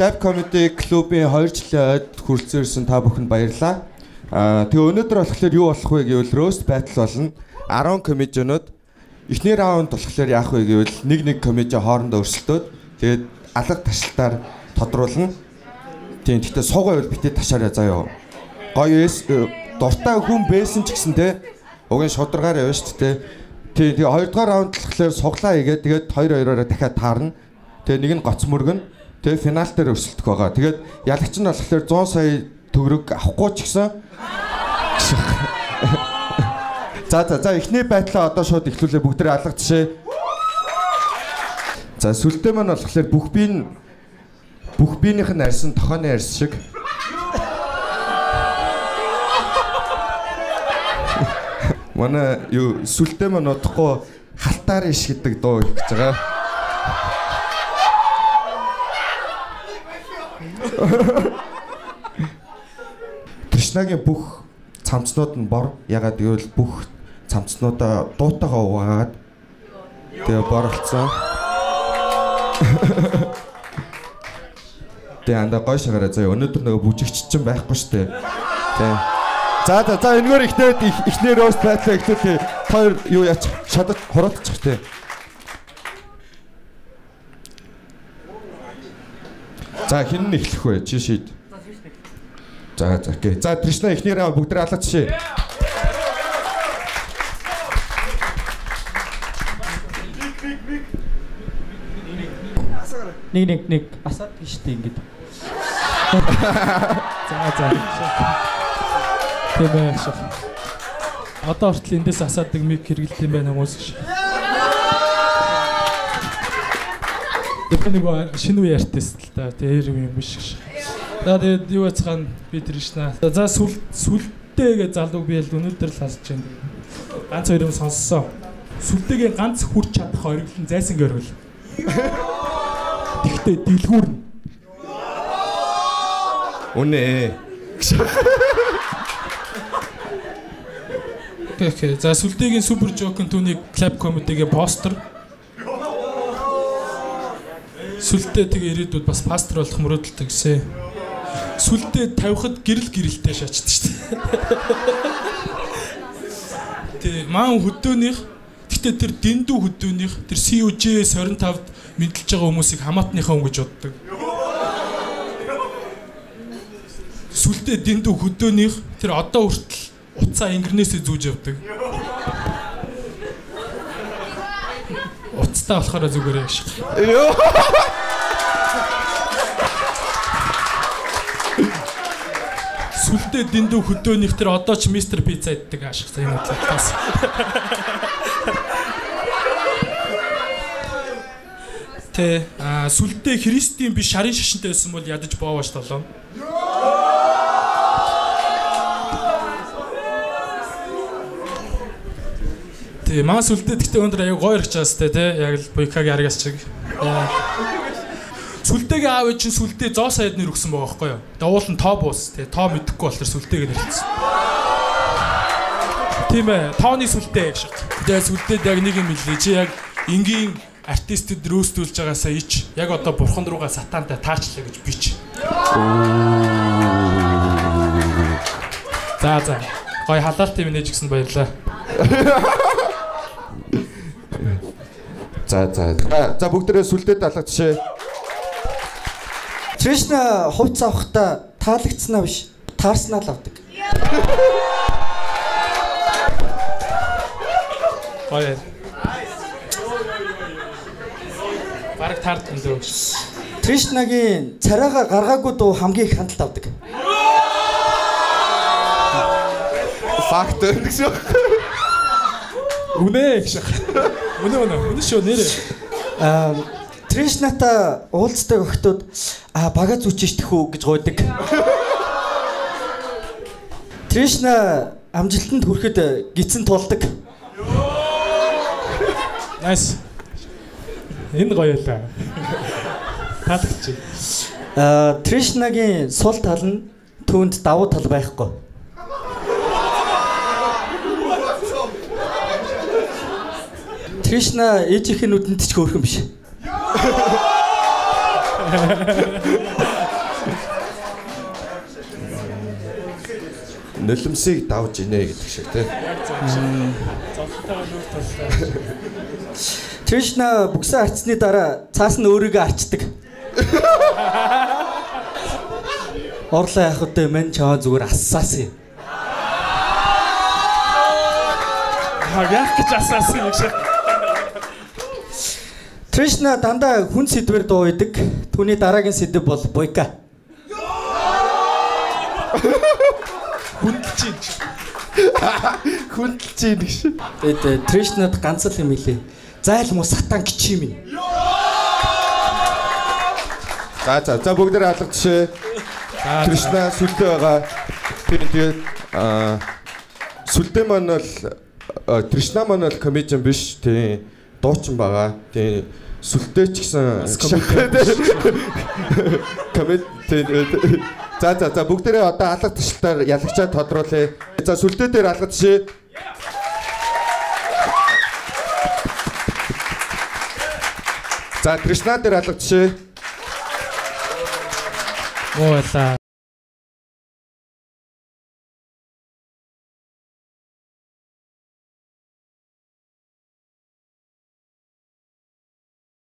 Club Comedy Club-ийн 2 жилийн ойд хүрсэн ирсэн та бүхэнд баярлалаа. Тэгээ өнөөдөр болохоор юу болох вэ гэвэл roast battle болно. 10 комедианууд эхний раунд болохоор яах вэ гэвэл нэг комеди хоорондоо өрсөлдөөд тэгээд алга ташилтаар тодруулна. Тийм гэхдээ суугаа бол битээ ташаарай заяа. Гоё дуртай хүн байсан ч гэсэн те уг нь шударгаар явна шүү дээ. Тийм тэгээ 2 дугаар раунд болохоор суглаа хийгээд тэгээд 2-2-ороо дахиад таарна. Тэгээ нэг нь гоц мөргөн. Тэгээ финал дээр өрсөлдөх байгаа. Тэгээд ялагч нь болохоор 100 сая төгрөг авахгүй ч гэсэн. За эхний байдлаа одоо шууд эхлүүлээ бүгдээ алга тишээ. За сүлдээ маань болохоор бүх биенийх нь арьсан тохооны арьс шиг. Манай юу сүлдээ маань удахгүй халтаар иш гэдэг дуу хийж байгаа. Кришнагийн бүх цамцнууд нь бор. Ягаад гэвэл бүх цамцнуудаа дуутайгаа угаагаад тэгээ борлцсон. Тэгээ анда гой шагараа заяа. Өнөөдөр нөгөө бүжигч чинь байхгүй штэ. Тэг. За энэгээр ихнэр рост байдлаа ихтэй хоёр юу яач шадаж хураадчих тээ. За хин нь эхлэх вэ? Чи шийд. За окей. За Тришна эхнийрээ бүгд алаач шээ. Нэг асаад гэжтэй ингэж. За. Тэмээ шах. Одоо хүртэл эндээс асаадаг миг хэрэгэлт юм байна хүмүүс гэж. Нэг шинэ үе артист л та тэр юм биш гэж. За тэгээд юу яцхан би Тришна. За сүлдээ гэж залууг би л өнөөдөр л хасж байна. Ганц хоёр юм сонссон. Сүлдээгийн ганц хүрч чадах ориглон зайсан гэрвэл. Тэгтээ дэлгүүрнэ. Үнэ. Окей. За сүлдээгийн супер жокын түүний Club Comedy-гийн постэр. Сүлдээ тэгээ ирээдүйд бас пастор болох мөрөөдөлтэй гэсэн. Сүлдээ тавихад гэрэлтэй шаачдаг шүү дээ. Тэ маан хөдөөнийх гэхдээ тэр дэндүү хөдөөнийх тэр COJ 25-д мэдлж байгаа хүмүүсийг хамаатныхаа хүн гэж боддог. Сүлдээ дэндүү хөдөөнийх тэр одоо хүртэл уцаа ингернээсээ зүүж явдаг. Уцтай болохоор зүгээрээ гэх шиг. Сүлдээ дэндүү хөдөөнийх тэр одоо ч мистер пицца иддэг ашиг сайн утлаас. Тэ сүлдээ христийн биш шарын шашинтай байсан бол ядаж бооваш толоо. Тэ маа сүлдээ гэхдээ өндөр аяг гоё ирэх чаас тэ яг л буйкагийн аргаас чиг. Сүлдээгийн аав чинь сүлдээ 100 саяд нэр өгсөн байгаа байхгүй юу? Давуул нь тоо буус. Тэгээ тоо мэдэхгүй болохоор сүлдээг нэрлсэн. Тийм ээ, тооны сүлдээ гэж. Тэгээ сүлдээд яг нэг юм хэлээ. Чи яг энгийн артистд рөөстүүлж байгаасаа ич. Яг одоо бурхан руугаа сатаантай таачлаа гэж бич. За. Гой халаалт юм нээж гисэн баярлаа. За бүгдээрээ сүлдээд алга жишээ. Тришна хувц авахдаа таалагдсанаа биш, таарснаа л авдаг. Гоё. Бараг таард юм дөө. Тришнагийн царайгаа гаргаагүй дуу хамгийн их хандлт авдаг. Факт гэсэн. Үнэ гэж. Үнэ шүү нэрээ. Тришната уулзтай өгтүүд бага зүчиж тэхүү гэж гойдаг. Тришна амжилтанд хүрэхэд гидсэн тулдаг. Nice. Энэ гоё л. Таалагдчих. Тришнагийн сул тал нь түүнд давуу тал байхгүй. Тришна ээжийнхээ нүдэнд ч хөөрхөн биш. нулимсыг давж ийнэ гэдэг шиг тий. Зовлонтойгоо нүүр толлоо. Тришна бүгсэн арчсны дараа цаас нь өөрийгөө арчдаг. Орлоо яах вэ? Мэн чаа зүгээр ассаас юм. Яг гэж асаасан юм шиг. Тришна дандаа хүн сэдвэр дуу идэг. Түүний дараагийн сэдв бол бойка. Хүндэлж ийн гэж. Тэгээд Тришнад ганц л юм хэлээ. Зайл муу сатан гिचи минь. За бүгдээ алга жишээ. Тришна сүлдээ байгаа. Тэгээд сүлдээ маань бол Тришна маань бол комедиан биш. Тийм дуучин байгаа. Тийм сүлдээ ч гэсэн комеди. За бүгдээ одоо алга ташилтаар ялагчаа тодруулъя. За сүлдээ дээр алга жишээ. За Тришна дээр алга жишээ. Муу байлаа.